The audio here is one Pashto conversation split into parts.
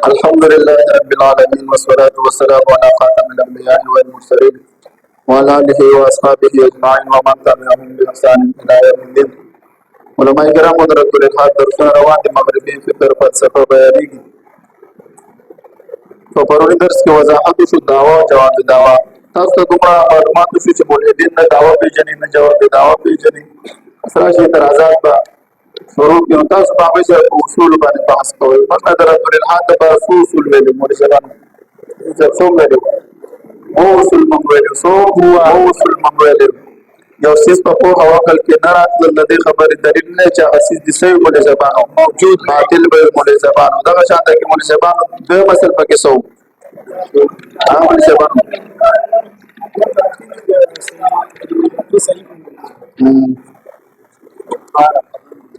الحمد لله رب العالمين والصلاة والسلام على خاتم الأنبياء والمرسلين وعلى آله وأصحابه أجمعين ومن تبعهم بإحسان إلى يوم الدين. علماء کرام درجه الحاد درسونه روان دي مغربي فقه فلسفه بیانېږي. په پروني درس کې وضاحت شو دعوا او جواب دعوا. تاسو ته دومره معلومات شو چې ملحدین نه دعوا پیژني نه جواب دعوا پیژني. سره شي اعتراضات به شروع کیو. تاسو په هغه ځای په اصول باندې بحث کوئ. مثلا درجه الحاد په اصول ویلو مو ځان څه ویلو او اصول مونږ سو هو اصول مونږ یو سیس په پوهه او عقل کې نه راتل د دې خبرې دلیل نه چې هغه سیس د سوي مولې زبانو موجود باطل به مولې زبانو دغه شانته کې مولې زبانو د مسل پکې سو مولې زبانو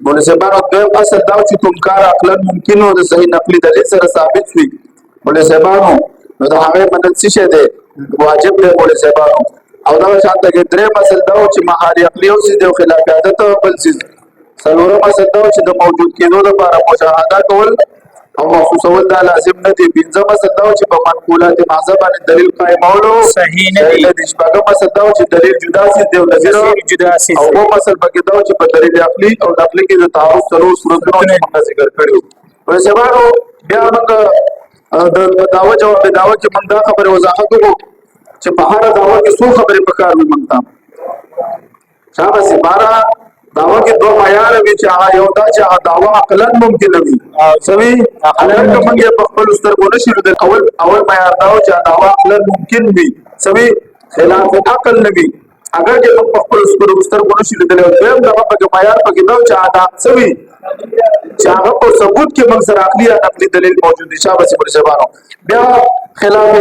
مولې زبانو د اصل دا چې کوم کار عقلا ممکن او د صحیح نقلي دلیل سره ثابت وي مولې زبانو نو دا هغه مدد څه ده واجب دی مولې زبانو او دا شانته کې درې مسل دا چې مهاري عقلي او سي د خلاف عادت او بل سي څلورم مسل دا چې د موجود کېدو لپاره مشاهده کول او محسوسول دا لازم نه دي. پنځم مسل دا چې په منقولات محض باندې دلیل قائمولو صحیح نه دي. شپږم مسل دا چې دلیل جدا سي دی او نظیر جدا سي او په مسل پکې دا چې په دلیل عقلي او نقلي کې د تعارض ضرور صورتونو څخه ذکر کړو. په سبانو بیا موږ د دعوه جواب دعوه کې موږ دا خبره وضاحت وکړو چې په هر دعوه کې څو خبرې پکار وي مونږ ته شابه سي بارا دعوه کې دوه معیار وي چې هغه یو دا چې هغه دعوه عقلا ممکن وي سوي عقلا کوم یې په خپل سترګو نشي د اول معیار دا چې دعوه عقلا ممکن وي سوي خلاف عقل نوي اگر چې په خپل سترګو نشي لیدل او دغه په معیار پکې دا چې دا سوي چې هغه په ثبوت کې موږ سره عقلي یا نقلي دلیل موجود دي شابه سي پر زبانو بیا خلاف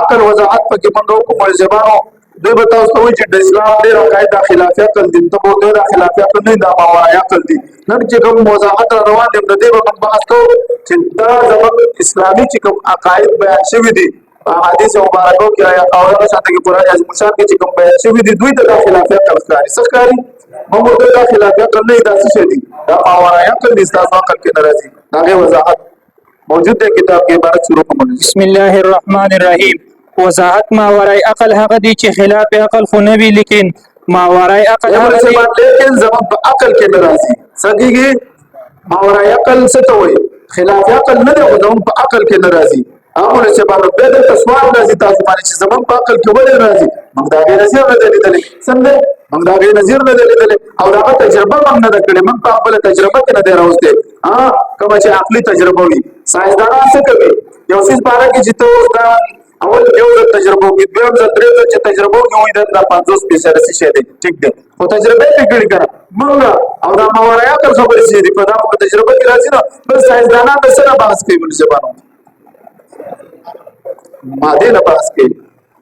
عقل وضاحت پکې موږ کوم زبانو دوی به تاسو ته وایي چې د اسلام ډېر عقاید خلاف عقل دي ته به ډېر خلاف عقل نه دا ماورای عقل دي نن چې کوم وضاحت روان دي د دې په بحث کوو چې دا زموږ اسلامي چې کوم عقاید بیان شوي دي حدیث مبارکو کې آیا او هغه ساته کې قرآن عظیم الشان کې چې کوم بیان شوي دي دوی ته د خلاف عقل ښکاري څه ښکاري موږ د خلاف عقل نه داسې شي دي دا ماورای عقل دي تاسو عقل کې ناراضي دا وضاحت موجود ہے کتاب کې عبارت شروع کوم بسم الله الرحمن الرحیم وضاحت ماورای عقل هغه دي چې خلاف عقل خو نه وی لیکن ماورای عقل هغه دي لیکن زمون په عقل کې ناراضي سګيږي ماورای عقل څه ته وایي خلاف عقل نه دی زمون په عقل کې ناراضي هغه چې باندې به د سوال راځي تاسو باندې چې زمون په عقل کې ولې ناراضي موږ دا غیر نظر نه لیدل څنګه موږ دا غیر نظر نه لیدل او دا تجربه موږ نه کړې موږ په خپل تجربه کې نه دی راوځي کوم چې عقلي تجربه وي ساينسدانان څه کوي یو څه باره کې چې ته دا اول یو تجربه کې دویم ځل درې ځل چې تجربه کې وي دا 50% شي دی ټیک دی او تجربه یې کړی کړه موږ او دا ماورای عقل خبرې سي دي په دا تجربه کې راځي نو بس ساينسدانان د سره بحث کوي په زبانو ماده نه بحث کوي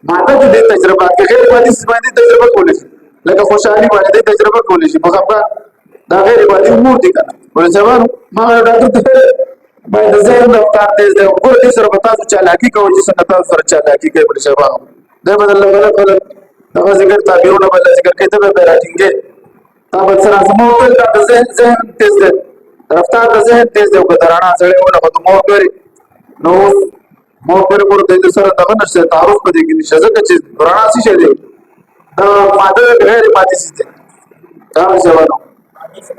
ماده د تجربه کې غیر مادي باندې تجربه کولای شي لکه خوشحالي باندې تجربه کولای شي مخبر دا غیر مادي امور دي کنه په زبانو ما ډاکټر باید ذهن رفتار تیز دی ګور دې سره به تاسو چالاکي کوئ چې څنګه تاسو سره چالاکي کوي په شباب دا بدل غلط دغه ذکر تعبیرونه بل ذکر کوي ته به راټینګې تاسو سره سمو ته د ذهن تیز دی رفتار د ذهن تیز دی او درانه سره ونه خو مو کوي نو مو پر دې سره دغه نشه تعارف کوي کې نشه ځکه چې درانه شي دی دا ماده غیر مادي شي دی تاسو ځوانو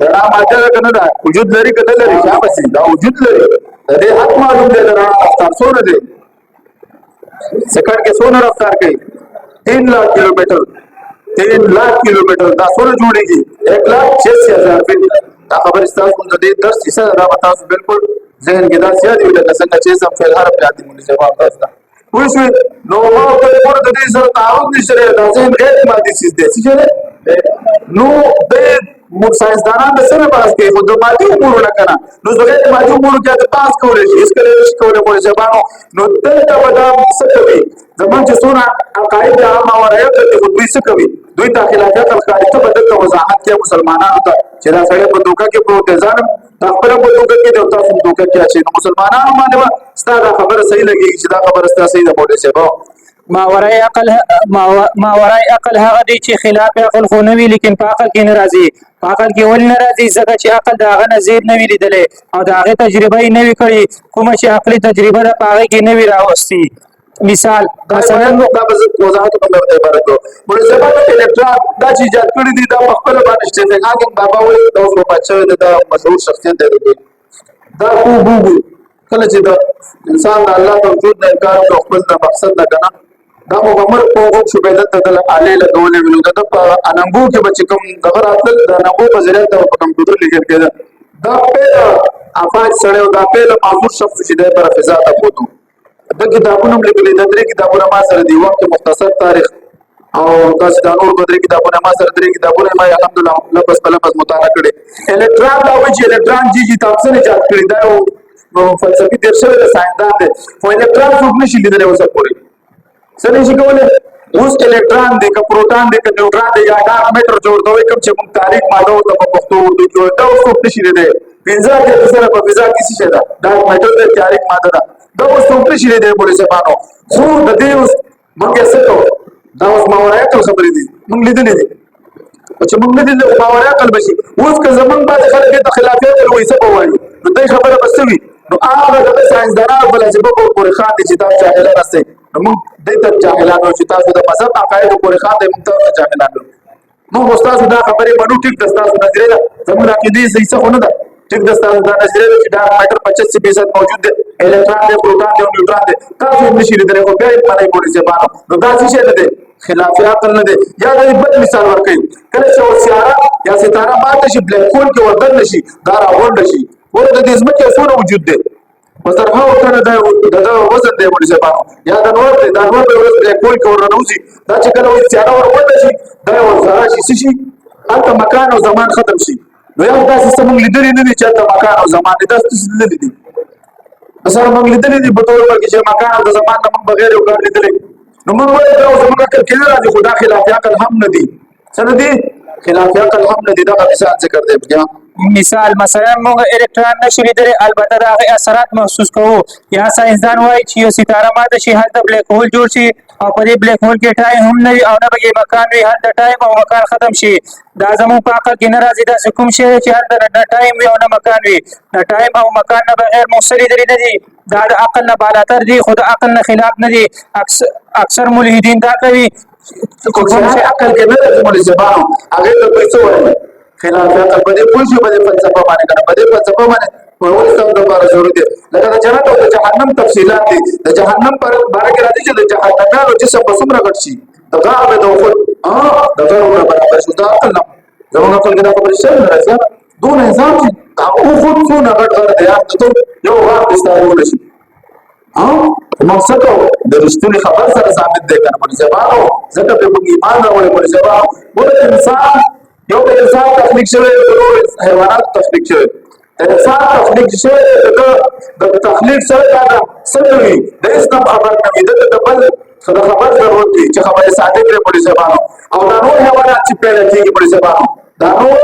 دا ماده کنه دا وجود لري کنه لري شابه سي دا وجود لري دې حق معلوم دی دا رفتار څونه دی سکند کې څونه رفتار کوي 3 lakh किलोमीटर 3 lakh किलोमीटर دا څونه جوړيږي 1,86,000 فیټ دا خبر تاسو د دې درس حصہ را تاسو بالکل ذهن کې دا سیادي ولا څنګه چې سم فعل حرف یادې مونږ جواب تاسو وښوي نو ما په پوره د دې سره تعارض نشته دا ذهن غیر مادي څه دي چې نو د ساينسدانان د سره باز کوي خو د مادي امور نه کنه نو زغیر مادي امور کې د پاس کولای شي اس کله شي کولای مو زبانو نو دلته ودا څه کوي زمون چې څونه عقاید عامه ورایت د دوی څه کوي دوی ته خلافات القاعده ته بدل وضاحت کې مسلمانانو ته چې دا سړی په دوکه کې پروت ځان خبره په دوکه کې د تاسو دوکه کې چې مسلمانانو باندې ستاسو خبره صحیح لګي چې دا خبره ستاسو صحیح ده بوله شي ماورای عقل هغه دی چې خلاف عقل خو نه وي لیکن په عقل کې ناراضي په عقل کې ول ناراضي ځکه چې عقل دا هغه نظیر نه وی لیدلې او دا هغه تجربه یې نه وی کړې کوم چې عقلي تجربه ده په هغه کې نه وی راوستي مثال مثلا دا به وضاحت په لور عبارت کو مړ زبر الکترون دا چې ایجاد کړی دی دا په خپل باندې سټیفن هاکینګ بابا وایي دا اوس په بچو دا مشهور شخصیت دی دا کو بو کله چې دا انسان د الله د وجود نه انکار او خپل د مقصد نه کنه دا عمر په وګ شو به د اله لګولې ویلو دا په اننګو کې بچ کوم دغه راتل د اننګو په ذریعہ د کمپیوټر لیکل کېده دا په افاج سره دا په معذور شخص چې د پر فضا ته بوتو د کتابونو لیکل د درې کتابونو ما سره دی وخت مختصر تاریخ او تاسو د نور بدري کتابونه ما سره درې کتابونه ما الحمدلله لپس په لپس مطالعه کړي الکترون دا وایي چې الکترون جی تاسو نه ایجاد کړی دا فلسفي درشل د ساينسدان دی خو الکترون څوک نشي لیدلی اوسه پورې څه نشي کولی اوس الکترون دی که پروټون دی که نیوټرون دی یا ډارک میټر جوړ دوی کوم چې موږ تاریخ ماده او په پښتو اردو کې دا څوک نشي لیدلی فضا کې سره په فضا کې څه شي دا ډارک میټر دی تاریخ ماده ده دا اوس څوک نشي لیدلی بوله سبانو خو د دې اوس موږ یې څه کوو دا اوس ماورای ته خبرې دي موږ لیدلې دي چې موږ لیدلې ماورای عقل بشي اوس که زمونږ باندې خلک د خلافیت وایي څه به وایي نو دې خبره بس وي نو هغه د ساينسدانانو فلسفه پورې خان دي چې تاسو جاهلان راستئ نو موږ دې ته جاهلان او چې تاسو د مذهب عقاید پورې خان دي موږ ته جاهلان نو استاد دا خبره منو ټیک د تاسو نظریه ده زموږ عقیده صحیح څه نه ده ټیک د تاسو دا نظریه چې دا میټر 25% موجود دي الکترون دی پروټون دی او نیوټرون دی تاسو نشئ لیدلی خو بیا یې باندې پورې ځبانو نو دا څه نه دی خلاف عقل نه دی یا د بل مثال ورکړي کله چې سیاره یا ستاره ماته شي بلیک هول کې وردن نشي دا راوړل شي ورته د ځمکې څونه وجود دی وزر هاو کنه دا وزن دی ولې ځبانو یا د نور دی دا نور به بلیک هول کې ورنوځي دا چې کله وي سیاره ورول شي دا ورزاره شي شي البته مکان او زمان ختم شي نو یو داسې څه موږ لیدلې نه دي چې د مکان او زمان داسې څه لیدلې دي مثلا موږ لیدلې دي په تور کې چې مکان او زمان نه موږ بغیر یو کار لیدلې نو موږ وایو دا زموږ عقل کې نه راځي خدا خلاف عقل هم نه دي څه نه دي خلاف عقل هم نه دي دا مثال ذکر دی بیا مثال مثلا موږ الکترون نشو لیدلی البته د هغې اثرات محسوس کوو یا ساينسدان وایي چې یو ستاره ماته شي هلته بلیک هول جوړ شي او په دې بلیک هول کې ټایم هم نه وي او نه پکې مکان وي هلته ټایم او مکان ختم شي دا زموږ په عقل کې نه راځي داسې کوم شی دی چې هلته نه ټایم وي او نه مکان وي نه ټایم او مکان نه بغیر موږ څه لیدلي نه دي دا د عقل نه بالاتر دي خو د عقل نه خلاف نه دي اکثر ملحدین دا کوي کوم شی عقل کې نه راځي مولوي صاحبانو هغه ته پیسې وایي خلاف عقل په دې پوښي په دې فلسفه باندې کنه په دې فلسفه باندې ورول څه د لپاره ضرورت دی لکه د جنت او د جهنم تفصيلات دي د جهنم پر باره کې راځي چې د جهنميانو جسم په څومره غټ شي د غاب د خود د غرور برابر شو دا عقل نه زموږ عقل کې دا خبرې شته نه راځي دون نظام چې دا خود څونه غټ غټ دی ته یو غاب استعمال شي مقصد د رښتینی خبر سره ثابت دی کنه په ځبانو ځکه په ایمان راوړل په ځبانو ولې انسان یو د انسان تخلیق شوی د حیوانات تخلیق شوی د انسان تخلیق شوی د تخلیق سره دا سموي د اسلام خبر نه وي د بل خبر ضرورت دي چې خبره صادق لري په ځبانو او دا نور حیوانات چې پیدا کیږي په ځبانو دا نور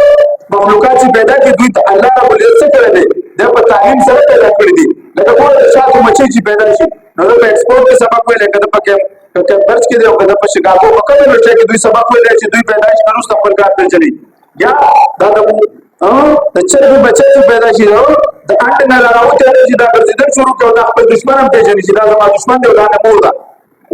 مخلوقات چې پیدا کیږي دوی ته الله رب العزت کړی دی د په تعلیم سره پیدا کړی دي لکه ګور شاتو مچي چې پیدا شي نو د ایکسپورت کې سبق ویل کده پکې درس کې دی او کده په شګاکو په کومه لټه کې دوی سبق ویل چې دوی پیدا شي نو خپل کار ته چلی یا دا د چرګ بچي چې پیدا شي د انټ نه راوته چې دا ګرځیدل شروع کړو د خپل دشمن هم پیژني چې دا زما دشمن دی دا نه مور ده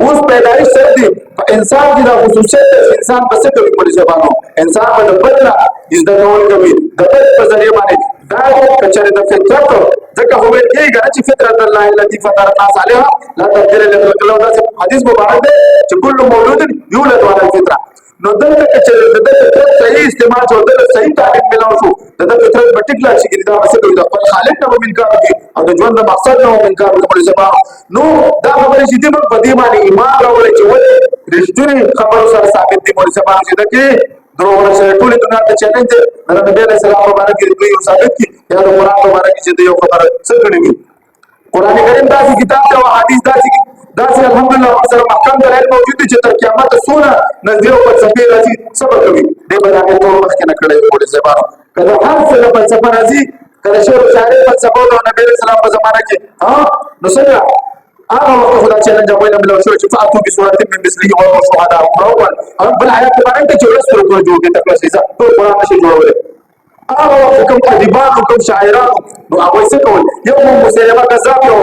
اوس پیدایش سره دی انسان کې دا خصوصیت انسان په څه کوي په ځبانو انسان په بدل از د نور کوي د بل په ذریعہ باندې دا کچره د فطرت ځکه هو کېږي چې فطرت الله التي فطر الناس عليها لا تبديل لخلق الله دا حدیث مبارک دی چې كل مولود يولد على الفطره نو دلته کچره د فطرت صحیح استعمال او د صحیح تعریف ملاو شو د فطرت پټیکلر چې دا مسله د خپل خالق نه منکر کوي او د ژوند د مقصد نه منکر کوي نو دا خبره چې موږ په دې باندې ایمان راوړل چې ولې رښتینی خبرو سره ثابت دي مولوی صاحب چې دا کې درو ورسره ټول دنیا ته چیلنج دی نبی علیہ السلام مبارک دې یو ثابت کی یا د قرآن مبارک چې یو خبره څه کړی قرآن کریم داسې کتاب دی او حدیث داسې الحمدلله سره محکم دلایل موجود دي چې تر قیامت سونه نظر او فلسفه راځي صبر کوي دې باندې ټول مخکې نه کړی مولوی صاحب کله هر څه فلسفه راځي کله چې شاعر فلسفه او نبی علیہ السلام په زمانه کې نو څنګه هغه وخت خدا چیلنج وایي بل شو چې فاتو په صورت من مثله او شهدا اول او بل آیات باندې چې ورس پر کوم جوړ کې تکلیف ځا ټول قرآن نشي جوړول هغه وخت کوم ادیبان کوم شاعران نو هغه څه کول یو مسلمه کذاب یو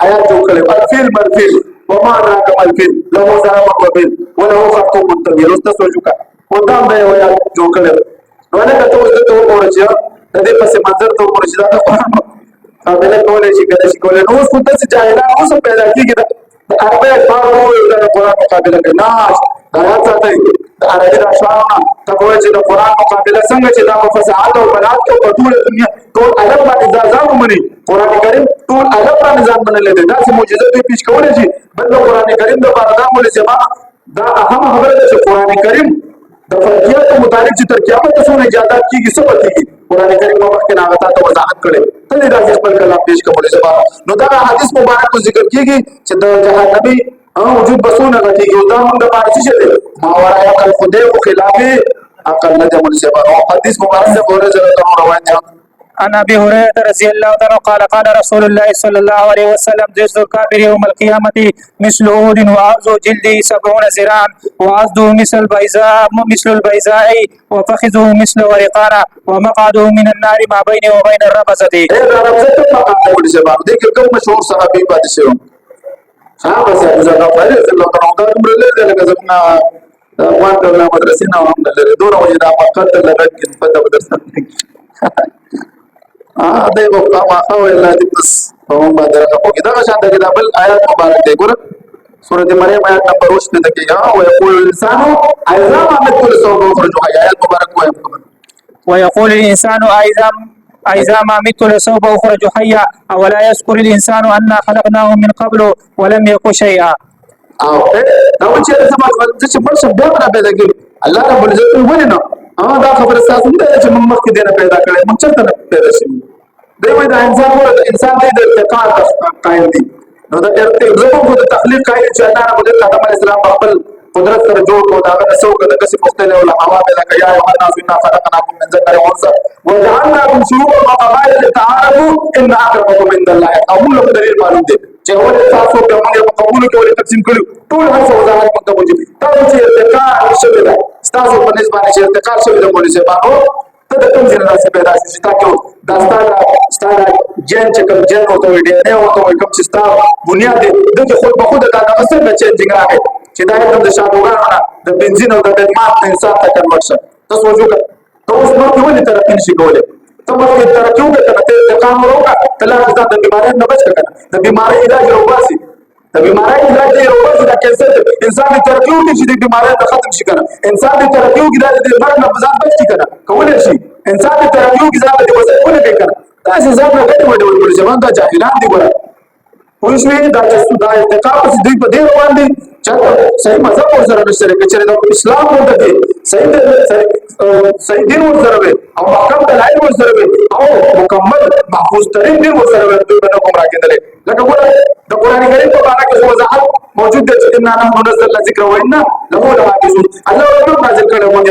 آیات جوړ کړي الفیل مرفیل وما راك الفیل له ذهب وبل وله خط متبين واستسوجك قدام دی آیات جوړ کړي نو نه کته وځي ته ورچا د دې پسې منظر ته ورچا دا قرآن بل کولای شي کله شي کولای نو څه ته جاهلان اوس پیدا کیږي د عربی فارو د قرآن مقابله کوي ناش دا ساتي د عربي راشاونه ته وایي چې د قرآن مقابله څنګه چې دا فصاحت او بلاغت په ټول دنیا ټول عرب باندې ځان ومني قرآن کریم ټول عرب باندې ځان منل دي دا چې معجزه دوی پیش کولای شي بل قرآن کریم د باردا مولې سما دا اهم خبره ده چې قرآن کریم د فرضیات مطابق چې تر قیامت څخه اجازه کیږي څه پکې قرآن کریم په وخت کې ناغتا ته وضاحت کړي ته دا خپل کلام پیش کولی سبا نو دا حدیث مبارک کو ذکر کیږي چې د جهنمی وجود بسونه غتیږي دا موږ د پاره څه دي ماورا عقل خدای او خلاف عقل نه جمل سبا حدیث مبارک سے بوله ضرورت روایت عن ابي هريره رضي الله عنه قال قال رسول الله صلى الله عليه وسلم جزء الكافر يوم القيامه مثل عود وعرض جلده 70 ذراعا وعضده مثل البيزاء وفخذه مثل ورقانه ومقعده من النار ما بينه وبين الربزه. دا ربزه مقام بوله سبا دې کوم مشهور صحابي پاتې شو صحابه زړه پاره الله تعالی دا عمر له لکه زمنا وان د مدرسې نه هم لري دوه وجه دا فقط لږ کې په مدرسې دا یو ما خو الله دې بس هم باندې راکوږي دا شان د بل آیات مبارک دی ګور سورۃ مریم آیات نمبر 8 ته کې او یقول الانسان اذا ما مثل سوء خرج آیات مبارک ويقول الانسان اذا ما مت لسوف اخرج حيا اولا يذكر الانسان انا خلقناه من قبل ولم يكن شيئا. او دا چې سمات چې مرشه بیا پیدا کړ الله رب العزت ولې نو دا خبره تاسو ته چې موږ مخکې دینه پیدا کړې موږ چرته پیدا شي دوی دا انسان د ارتقاء قائل دي نو دا ارتقاء د تخلیق قائل چې الله رب العزت آدم علیه السلام خپل قدرت سره جوړ کړو دا د څو د کسي مختلف او هوا به لکه یا یوحنا فينا خلقناكم من ذكر وانثى وجعلناكم شعوبا وقبائل لتعارفوا ان اكرمكم عند الله اقول لكم دلیل معلوم دي چې ولې تاسو په موږ په قبول کې ولې تقسیم کړو ټول هر څه وضاحت مونږ ته وځي تاسو چې ارتقاء شوی دا تاسو په نسبت باندې ارتقاء شوی دا مولوی صاحب ته د کوم ځای راځي پیدا شي تاسو دا ستاره جن چې کوم جن او ته ډي ان اے او ته کوم چې ستاره بنیاد د خود په خود دا اصل د چینجینګ راغی چې دا د شاګوګانو د بنزین او د دماغ انسان ته کنورټ شي تاسو وګورئ تاسو نو په ولې ترقی نشي کولای ته مخکې ترقی وکړه ته کام وروګه تل ځان د بیماریو نه بچ کړه د بیماری علاج وروباسي د بیماری علاج وروباسي دا کیسه انسان د ترقی وکړي چې د بیماری ختم شي کنه انسان د ترقی وکړي د مرګ نه ځان بچ کی کنه کولای شي انسان د ترقی وکړي ځان د وسه ونه کنه تاسو ځان نه کړی وډول پر ځوان دا جاهلان دي ګره اوسوي دا چې دا اتقاء په دې په دې روان دي چې صحیح مذهب ور سره نشته چې د اسلام ورته دي صحیح دین ور سره او محکم دلایل ور سره او مکمل محفوظ ترین دین ور سره د کومرا کېدل لکه ګوره د قران کریم په اړه کې وضاحت موجود ده چې ان نحن نزلنا الذکر وإنا له لحافظون الله ورته نازل کړو موږ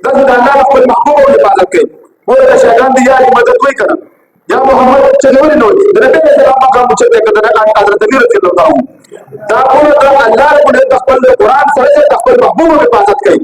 دا د الله خپل محبوب او حفاظت کوي ورته شیطان دی یا مدد کوي کنه یا محمد چلوړي نو د نبی اسلام مقام چې ده کده حضرت علی رضی الله عنه دا ټول د الله رب ال خپل قرآن سره خپل محبوب او حفاظت کوي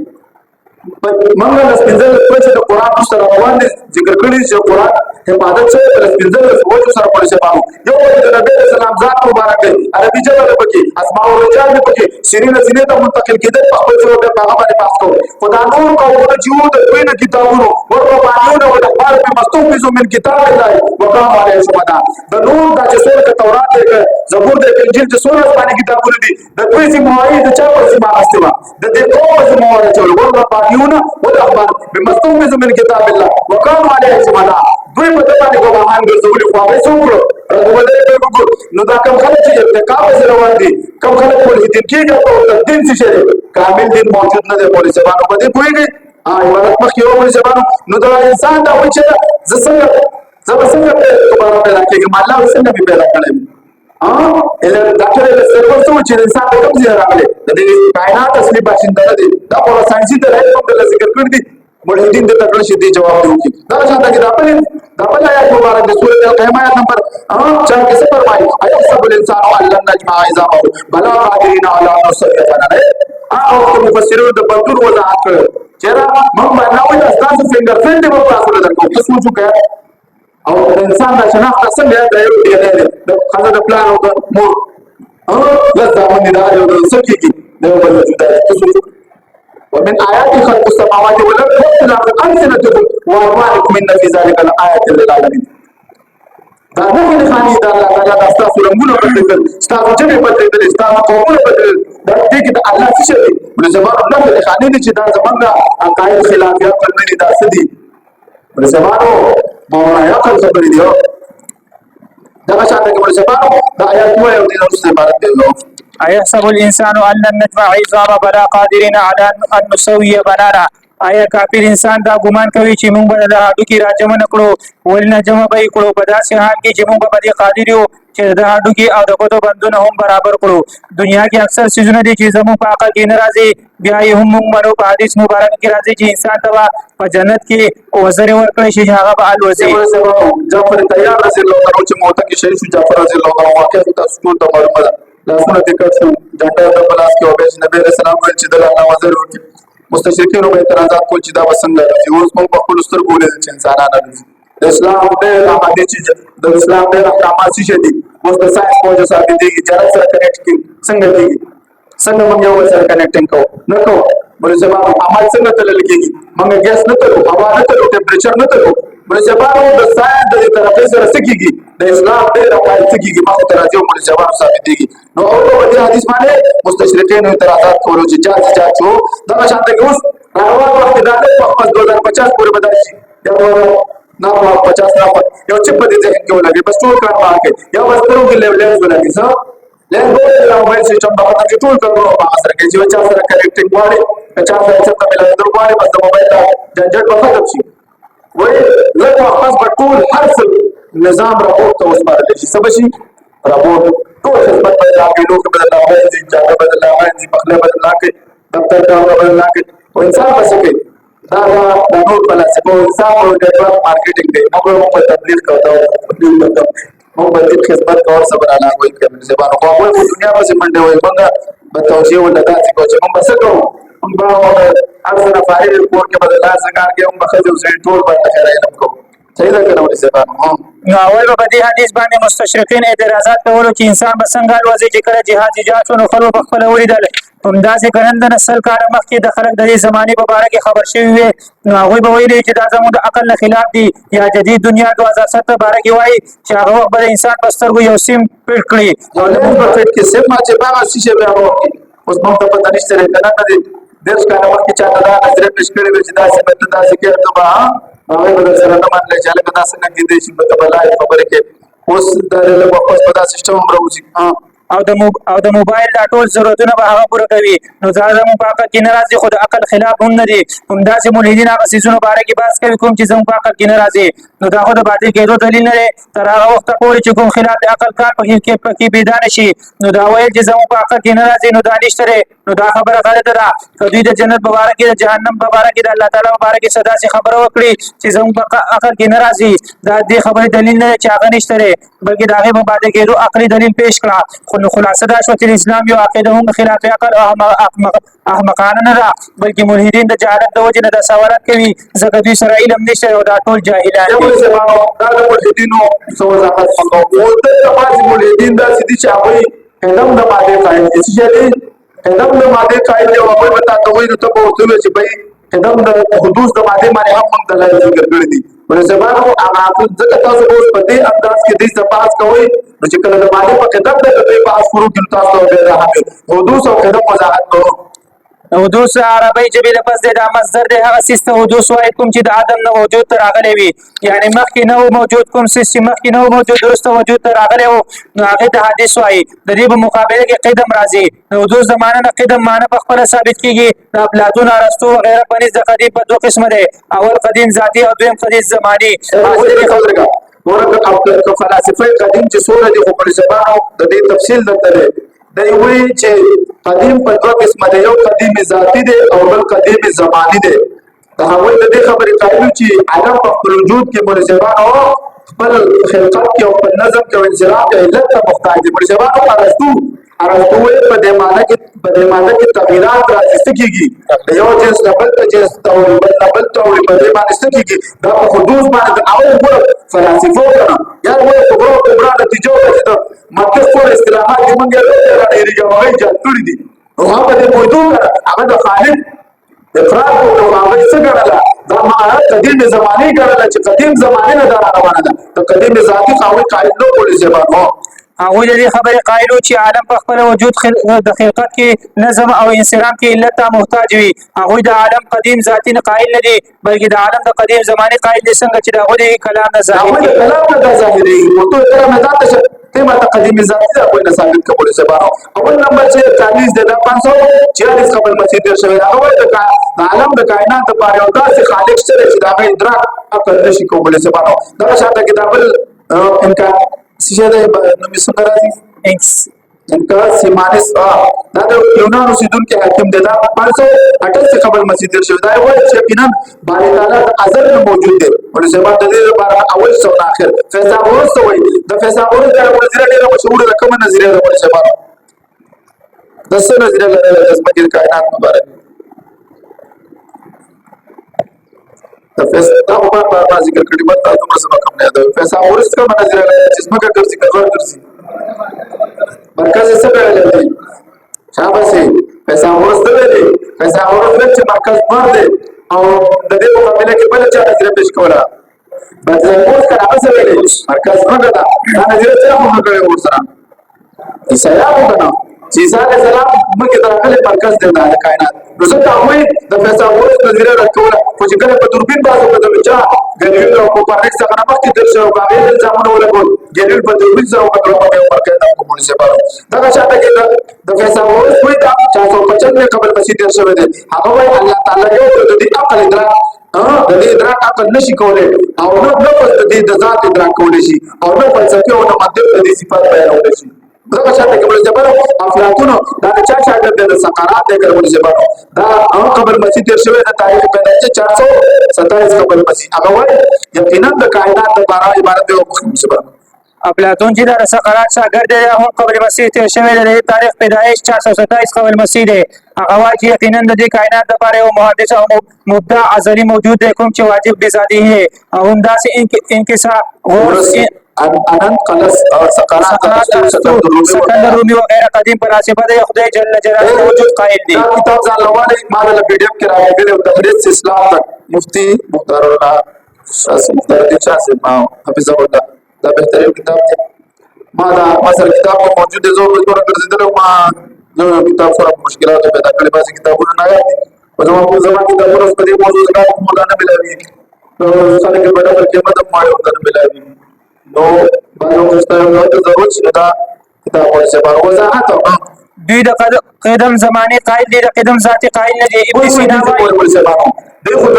منګل سپینځل چې د قرآن سره روان دي ذکر کړی چې قرآن حفاظت سره سپینځل وجه سره پړې شپانو یو د نبی اسلام ذات مبارک دی عربي ژبه ده پکې اسماء او رجال ده پکې سینې سینې ته منتقل کېدل په خپل ژبه په هغه باندې بحث کوي خدای نور کوونه چې د دوی نه کتابونو ورته باندې او د خپل په مستوفیزو من کتاب الله وقام علیه شهدا د نور د سورۃ تورات ده زبور ده انجیل د سورۃ باندې کتابونه دي د دوی سیموي د چا په سیمه استوا د دې کومه سیمه ورچول ورته باندې والاخبار بمستوفز من كتاب الله وقام عليه شهدا دوی په دې باندې ګواهان ګرځولي خو هغه څوک نو دا کوم خلک چې ارتقاء سره روان دي کوم خلک په دې کېږي او دین څه شي کامل دین موجود نه دی پولیس باندې په دې پوهیږي عبادت مخ یو پولیس باندې نو دا انسان دا و چې څنګه دوباره پیدا کېږي الله څنګه پیدا کړی ډاکټر سرور څه چې انسان کوم ځای راغلی د دې کائنات اصلي باشنده نه دي دا په ساينسي دلایل په ذکر کړی دي ملحدین د تکړه شي دی جواب دی دا شاته کې دا بل آیات مبارک د سورۃ القیامه آیت نمبر 4 کې څه فرمایي ایحسب الانسان ان لن نجمع عظامه بلا قادرین علی ان نسوي بنانه هغه مفسرون د بدر وضاحت کړ چیرې موږ باندې وایي تاسو فنګر پرنټ به تاسو درکو تاسو څه کوي او انسان د شناخت څنګه د یو دی د خزه د پلان او د مور لږه باندې دا یو څه کیږي د بل جدا تاسو ومن آيات خلق السماوات والأرض واختلاف ألسنتكم وألوانكم إن في ذلك لآيات للعالمين. دا نه کې خاني دا الله تعالی د تاسو رنگونه بدلول تاسو جبه بدلول تاسو قومونه بدلول دا دې کې د الله څه شي ول زبر الله د خاني چې دا زمونږه عقاید خلافیات باندې دا سدي ول زبرو مولا عقل خبرې دی دا شاته کې ول زبرو دا آیات وایي او د نفس عبارت دی أيحسب الإنسان أن لن نجمع عظام بلا قادرين على أن نسوي بنانا آیا کافر انسان دا ګمان کوي چې موږ به د هډوکي راجمع نه کړو ولې نه جمع به یې کړو په داسې حال کې چې موږ به په دې قادر یو چې د هډوکي او د ګوتو بندونه هم برابر کړو دنیا کې اکثر څیزونه دي چې زموږ په عقل کې نه راځي بیا یې هم موږ منو په حدیث مبارک کې راځي چې انسان ته به په جنت کې وزرې ورکړی شي چې هغه به الوځي جعفر طیار رضی الله عنه چې موته کې شهید شو جعفر رضی الله عنه واقعا تاسو ټول ته معلومه ده لاسونه دې کټ شو جنډه د پلاس کې او به نبی رسول الله ویل چې د الله وزر ورکړي مستشرقینو به اعتراضات کول چې دا وسنګ راځي اوس موږ په خپل سترګو ولې چې انسانان راځي د اسلام ډېر احادیث د اسلام ډېر احکامات شي دي اوس د ساينس په وجه ثابت دي چې جرات سره کنیکټ کی څنګه کیږي څنګه موږ یو سره کنیکټینګ کوو نه کوو بل ځما عمل څنګه تلل کیږي موږ ګیس نه تلو هوا نه تلو ټمپریچر نه تلو بل ځما د ساينس د طرفه سره سکیږي د اسلام ډېر احکام سکیږي ما ته راځي موږ جواب ثابت دي نو او په دې حدیث باندې مستشرقین اعتراضات کولو چې جاچو دا شانته کې اوس هغه وخت دا د 2050 پورې بدل شي یا نه 50 نه یو چې په دې ځکه کې ولګي بس ټول کار باندې یا بس ترو کې لیول ولګي څه لږ له موبایل سیستم باندې چې ټول کارونه په اثر کې چې چا سره کنیکټینګ غواړي چا سره چې په ملي درو غواړي بس د موبایل جنجټ په ختم شي وای لږ وخت په ټول هر څه نظام راپورټ ته وسپارل شي سبا شي راپورټ ټول خدمت په لاګي لوک بدل راوړي چې جاګه بدل راوړي چې پخله بدل راکړي دفتر کار بدل راکړي او انسان پسې کوي دا نور فلسفه انسان او د مارکیټینګ دی موږ په تبلیغ کوو موږ په دې خدمت کول صبر الله کوي کوي زبانو خو موږ په دنیا باندې منډه وای موږ په توجیه ولدا چې کوم موږ څه کوو موږ به اکثر فارغ کور کې بدل ځکار کې موږ خځو زین ټول باندې خیرای نه کوو صحیح ده کنه زبانو نو اول په دې حدیث باندې مستشرقین اعتراضات کول چې انسان به څنګه الوځي چې کله جهاد شو نو خلک خپل ولیدل همداسې ګڼند نسل کار مخکې د خلک د دې زمانه په اړه کې خبر شوی وي نو هغه به ویلي چې دا زموږ د عقل نه خلاف دي یا جدید دنیا 2007 په اړه کې وایي چې هغه وخت به انسان بسترګو یو سیم پټ کړي نو له په پټ کې سیم ما چې باغ شي به هغه اوس موږ ته پته نشته نه نه دي درس کار مخکې چاته دا نظر پېښ کړی چې دا څه بده دا څه کې ته به هغه به سره نه مانل چې له دا څنګه کې دي چې په بلای خبره کې اوس دا له واپس په دا سیستم راوځي او د موبایل دا ټول ضرورتونه به هغه پوره کوي نو دا زموږ په عقل کې نه راځي خو د عقل خلاف هم نه دي همداسې ملحدین هغه څیزونو باره کې بحث کوي کوم چې زموږ په عقل کې نه راځي نو دا خو د باطل کېدو دلیل نه دی تر هغه وخته پورې چې کوم خلاف د عقل کار پکې پیدا نه شي نو دا ویل چې زموږ په عقل کې نه راځي نو دا نشته دی نو دا خبره غلطه ده که دوی د جنت په باره کې د جهنم په باره کې د الله تعالی په باره کې څه داسې خبره وکړي چې زموږ په عقل کې نه راځي دا دې خبرې دلیل نه دی چې هغه نشته دی بلکې د هغې په باطل کېدو عقلي دلیل پیش کړه خو نو خلاصه دا شوه چې د اسلام یو عقیده هم خلاف عقل او احمقانه نه ده بلکې ملحدین د جهالت د وجې نه دا سوالات کوي ځکه دوی سره علم نشته او دا ټول جاهلان دي دا د ملحدینو څه وضاحت وکړو او د بعضې ملحدین داسې دي چې هغوی علم د مادې قایل دي چې علم د مادې قایل دي او هغوی به تا ته وایي نو ته به ورته ووایې چې بهی علم د حدوث د مادې باندې هم موږ دلایل ذکر کړي دي ولزمانو هغه ځکه تاسو اوس په دې انداز کې دې څه بحث کوئ نو چې کله د مادې په قدم د دې بحث شروع کړو تاسو ته راځي حدوث او قدم وضاحت کوو حدوث عربی ژبې لپس دی دا مصدر دی هغه سیس ته حدوث وایي کوم چې د عدم نه وجود ته راغلی وي یعنې مخکې نه و موجود کوم سیس چې مخکې نه و موجود وروسته وجود ته راغلی و نو هغې ته حدیث وایي د دې په مقابله کې قدم راځي د حدوث د معنی نه قدم معنی په خپله ثابت کېږي د افلاطون ارسطو وغیره په نسبت د قدیم په دوه قسمه دی اول قدیم ذاتي او دویم قدیم زماني فلاسفه قدیم چې څومره دي خو په زبانو د دې تفصیل دلته دی دی وایي چې قدیم په دوه قسمه دی یو قدیم ذاتي دی او بل قدیم زماني دی د هغوی د دې خبرې قایل چې عالم په خپل وجود کې ملزمانو خپل خلقت کې او خپل نظم کې او انصراف کې علت ته محتاج دي. ملزمانو ارسطو په دې معنی کې تغییرات راځي کېږي د یو جنس نه بل جنس ته او بل نه بل ته او په دې باندې څه کېږي دا په حدود باندې د اول فلسفو کنه یا کبرا نتیجو چې د منطق ټول اصطلاحات موږ یې راډېریږي او هغه جوړ کړی دي او هغه د موضوع هغه د خالق افراد او هغه څه ګڼله دا معنا قدیم زمانه ګڼله چې قدیم زمانه نه دا روانه ده د قدیم ذاتي قوي قائد نو پولیس زبانو هغوی د دې خبرې قایل وو چې عالم په خپل وجود د خلقت کې نظم او انصراف کې علت ته محتاج وي. هغوی د عالم قدیم ذاتي نه قایل نه دي بلکې د عالم د قدیم زمانه قایل دي څنګه چې د هغوی د کلام نه ظاهر دي. کلام نه ظاهري او ته کلام نه ذات شه ته ماته قدیم ذاتي دا کوئی نه ثابت کول زبانو. اول نمبر چې 40 د 546 قبل مسیح در شوی هغه د عالم د کائنات لپاره یو داسې خالق شته چې دا غي ادراک عقل نشي کولای زبانو. دا شاته کتاب امکان څه ده نو څنګه راځي انکار سیمانس دا د یونانو سیدونکو حاکم دی دا 588 قبل مسیح در شوی دا وایي چې یقینا باری تعالی د ازل نه موجود دی او زبر د دې لپاره اول څو اخر فیثاغورس وایي د فیثاغورس د نظریه ډیره مشهوره ده کومه نظریه ده ولې زبر د څه نظریه لري د ځمکې کائنات مبارک دا په بار ذکر کړي په تاسو سره کوم نه ده فیثاغورس کومه نظریه لري چې ځمکه ګرځي ګرځي مرکز څه ویل دي شاباسي فیثاغورس ته ویلي فیثاغورس چې مرکز بار دی او د دې مقابله کې بل چا نظریه پیش کوله فیثاغورس کله څه ویلي مرکز څنګه دا نظریه څه هم کوي ورسره اسلام وکړه چې عیسی علیه السلام مکه داخله مرکز دی د کائنات نو څه کوي د فیثاغورس نظریه راکوله خو چې کله په دوربین بازو په دچا ګلیلیو او کوپرنیکس څخه نه مخکې درشو باغې د ځامنو ولګول ګلیلیو په دوربین سره په مرکز د کومول سره دا شاته کې د فیثاغورس وایي دا 495 قبل مسیح در شوی دی هغه وایي الله تعالی یو د دې عقل ادراک د دې ادراک عقل نشي کولای او نو د دې د ذات ادراک کولای شي او نو فلسفي او نو منطق د دې صفات بیانول شي دا شاته کې بل جبر افلاطون دا چا شاګرد د سقراط د کول جبر دا قبل مسیح تیر شوی د تاریخ پیدایش 427 قبل مسیح هغه وایي یقینا د کائنات لپاره عبارت دی او جبر افلاطون چې د سقراط شاګرد دی هم قبل مسیح تیر شوی د تاریخ پیدایش 427 قبل مسیح دی هغه وایي چې یقینا د دې کائنات لپاره یو محدث او مبدع ازلی موجود دی کوم چې واجب بذاتی ہے او هم داسې انکسار غورس انن قلس سقراط سکندر رومی وغیرہ قدیم فلاسفه د خدای جل جلاله وجود قائل دي. کتاب ځان لواله ما د پی ډی اف کې راغلی او تحریض اسلام تک مفتی مختار الله شاسم مختار دي شاسم ما حفظه الله دا بهترین کتاب دی ما دا مثلا کتاب کې موجود دی زه په ګرځیدل ما نو کتاب سره مشکلات پیدا کړې بعضي کتابونه نه راځي او زموږ کتابونه په دې موضوع سره مولانا ملایي نو خلک په ډول کې مدد ما یو ځل ملایي نو باندې مستعمل نو ضرورت شته دا کتاب ورسره باندې وضاحت دوی د قدم زمانه قائل دي د قدم ذاتي قائل نه دي ابن سینا وايي ورسره باندې د خود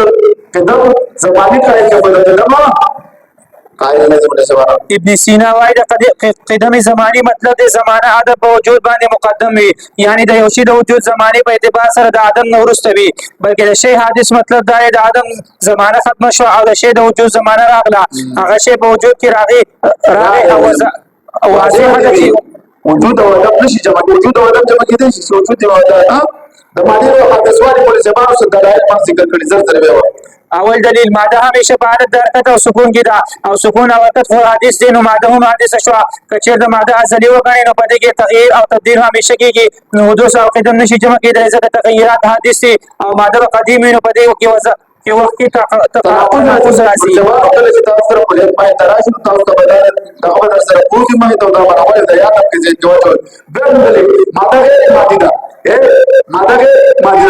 قدم زمانه قائل کې بدل نه قائل نه ورسره باندې ابن سینا وايي د قدم زمانه مطلب د زمانه عدم په وجود باندې مقدم وي یعنی د یو شی د وجود زمانه په اعتبار سره د عدم نه ورسته وي بلکې د شی حادث مطلب دا د عدم زمانه ختم شو او د شی د وجود زمانه راغله هغه شی په وجود کې راغی او واضح ده چې وجود او عدم نشي جمع وجود او عدم جمع کېدای شي وجود او عدم د معنی او حادثوالي په زبانو سره دلایل ما ذکر کړی زر به اول دلیل ماده همیشه په حالت د حرکت او سکون کې ده او سکون او حرکت خو حادث دي نو ماده هم حادثه شو کچیر د ماده ازلی وګڼي نو په دې کې تغییر او تبديل همیشه کېږي نو حدوث او قدم نشي جمع کېدای ځکه تغیرات حادث دي او ماده قدیم نو په دې کې وضع کې وخت کې تقاطع راځي جواب کله چې تاسو سره په ما تراشو تاسو ته بدل دا خبر سره کوی ما ته دا برابر دی یاد کړئ چې جواب بل ماده ماده ده ماده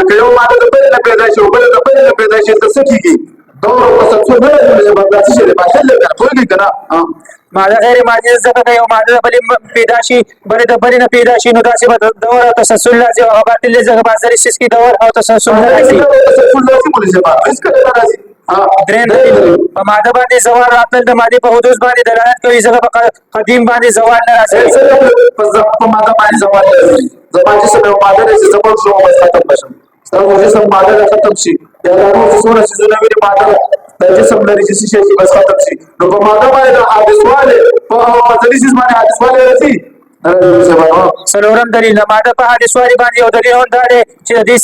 کې یو ماده د بل نه پیدا شي بل د بل نه پیدا شي څه کیږي دور او تسلسل نه بدل شي په خپل نه کوي کنه ماده غیر مادي ځکه یو ماده بل پیدا شي بل د بل نه پیدا شي نو داسې دور او تسلسل لازم او باطل ځکه بازاري سیس کی دور او تسلسل راځي تسلسل لازم ولې زما اس کله راځي درېم په ماده باندې زوال راتل د ماده په حدود باندې دلالت کوي ځکه په قدیم باندې زوال نه راځي په ماده باندې زوال راځي زما چې سره ماده چې زبر شو او ختم بشم ستاسو چې سم ماده ختم شي یا دا نور څونه څیزونه ویني ماده د جسم لري چې شي چې بس ختم شي نو په ماده باندې د حادث والے په مزلي سیس باندې حادث والے راځي سلورم دلیل ماده په حادث والے باندې یو دلیل هم دا دی چې د دې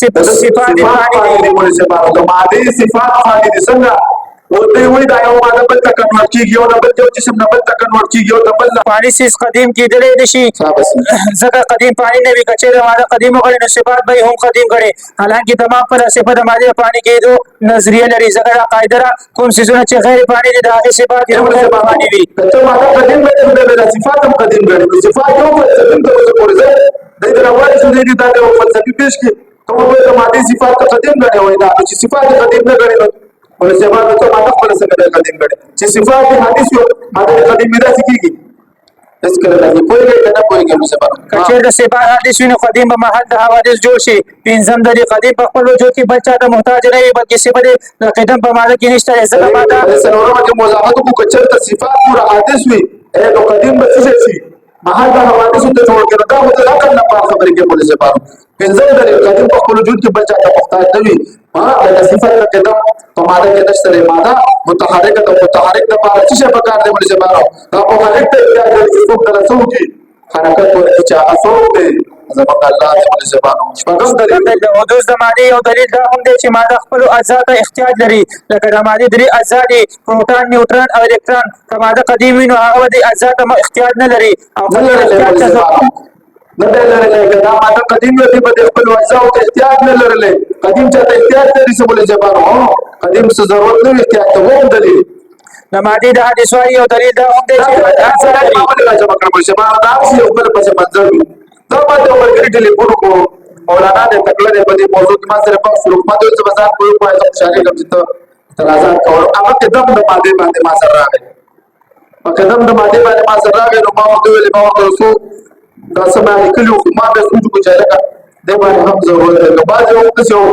صفات باندې مولوی صاحب د ماده صفات باندې څنګه ورته وي دا یو ماده بل ته کنورټ کیږي او د بل جسم نه بل ته کنورټ کیږي او د بل پانی سیس قدیم کیدلې نشي ځکه قدیم پانی نه وی کچې ماده قدیم غړي نو صفات به هم قدیم غړي حالانکه تمام پر صفات ماده پانی کېدو نظریه لري ځکه دا قاعده کوم سيزونه چې غیر پانی دي دا صفات یې غیر پانی وي ته ماده قدیم به د صفات هم قدیم غړي صفات یو فلسفي ته ورسې د دې راوړل شو دي دا یو فلسفي پیش کې کومه د ماده صفات قدیم غړي وای دا چې صفات قدیم نه غړي ولې سبا ته ماده خپل څنګه قدیم کړي چې صفات حدیث یو ماده قدیم میراث کیږي اس کله راځي پوهیږي کنه پوهیږي نو سبا کچې د صفات حدیث ویني قدیم په محل د حوادث جوړ شي پنځم د قدیم په خپل وجود کې بچا ته محتاج نه وي بلکې صفات د قدم په ماده کې نشته ځکه ماده سنورو کې مضافات کو کچر ته صفات پورا حدیث وي نو قدیم به څه شي محل د حوادث ته جوړ کړه دا مو ځکه نه په خبرې کې پولیس سبا پنځم د قدیم په خپل وجود کې بچا ته محتاج نه وي د صفات قدم په ماده کې نشته ماده متحرکه او متحرک د پاره څه په کار دی ولې زبارو دا په حرکت ته احتیاج لري چې څوک درسو کی حرکت ورته چې اثر دی زبق الله ولې زبارو شپږم دلیل د حدوث د ماده یو دلیل دا هم دی چې ماده خپل اجزا ته احتیاج لري لکه د ماده درې اجزا دي پروټون نیوټرون او الکترون که ماده قدیم وي نو هغه د اجزا ته احتیاج نه لري او نه لري دا ماده قدیم دی په خپل اجزا او احتیاج نه لري قدیم چاته احتیاج لري څه ولې زبارو قدیم څه ضرورت نه احتیاج ته وو دلیل د ماده د حدیث وايي او دلیل دا هم دی چې اثر لري دا جمع کړم چې ما دا یو بل پس منظر دا باندې ورګری ټلیفون کو مولانا دې تکړه دې په دې موضوع کې ما سره په شروع ما دې څه بازار کوی په خوشالي کوم چې ترازان کول هغه قدم د ماده باندې ما سره راغی په قدم د ماده باندې ما سره راغی نو ما ورته ویل ما ورته سو دا سمه کلیو ما به سوچ کو چې لکه دې باندې هم ضرورت ده نو باز یو څه یو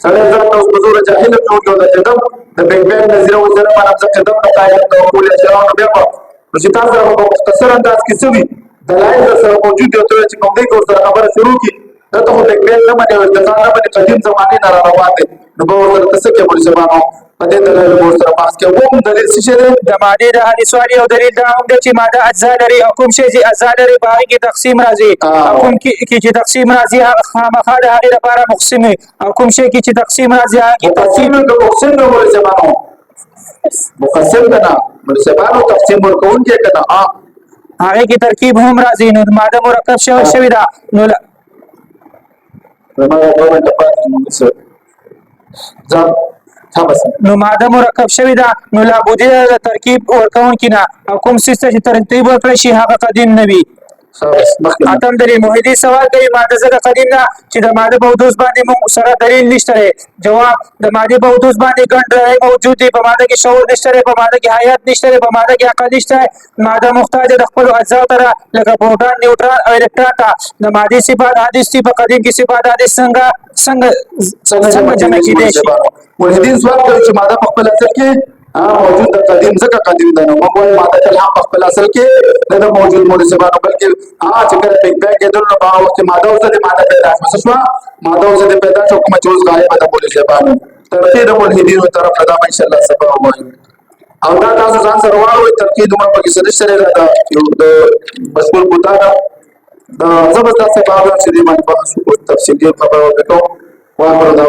سره ځان اوس په زور جاهل جوړ جوړ د قدم د بیگ بیگ نظر او زره باندې قدم د قائل د کول چې راو نو بیا نو چې تاسو په مختصر انداز کې څه وی دلایل سره موجود دي چې کوم دې کو سره خبره شروع کی دا ته د بیگ نه باندې ارتقا نه باندې قدیم زمانه نه روان دي نو به ورته څه کې ورسې باندې په دې دلیل مو سره بحث کې ووم دلیل څه دی د ماده د حدیث والی او دلیل دا هم دی چې ماده اجزا لري او کوم شی چې اجزا لري په هغه کې تقسیم راځي او کوم کې چې تقسیم راځي هغه خامخا د هغه لپاره مقسم او کوم شی کې چې تقسیم راځي هغه کې تقسیم د مقسم نه ورسې باندې مقسم کنه ورسې باندې تقسیم ورکون کې کنه هغه کې ترکیب هم راځي نو ماده مرکب شوی دا نو نو ماده مرکب شوی دا نو لابد د ترکیب ورکون کینه او کوم سیستم چې ترتیب ورکړي شي هغه قدیم نه وي اتم دلیل موحدی سوال کوي ماده زګه قدیم نه چې د ماده په حدوث باندې موږ سره دلیل نشته جواب د ماده په حدوث باندې ګڼ موجود دي په ماده کې شعور نشته په ماده کې حیات نشته په ماده کې عقل نشته ماده محتاج د خپل اجزا سره لکه پروټون نیوټرون او الکترون ته د ماده صفات حدیث په قدیم کې صفات حدیث څنګه جمع کیدي شي موحدی سوال کوي چې ماده په خپل اصل کې موجود د قدیم ځکه قدیم ده نو موږ ماده کله په خپل اصل کې نه موجود مولوی صاحب بلکې چې کله بیگ بیگ کېدل نو په وخت ماده اوسه د ماده پیدا شوه ماده اوسه د پیدا شو کوم چې اوس غایب ده مولوی صاحب ترتیب ملحدین طرف لدا ان شاء الله سبا وایي او دا تاسو ځان سره واورئ ترتیب عمر په کې سره راځي یو د مشغول بوتا دا زبردست سبا چې دې باندې تفصیلي خبره وکړو واخر دا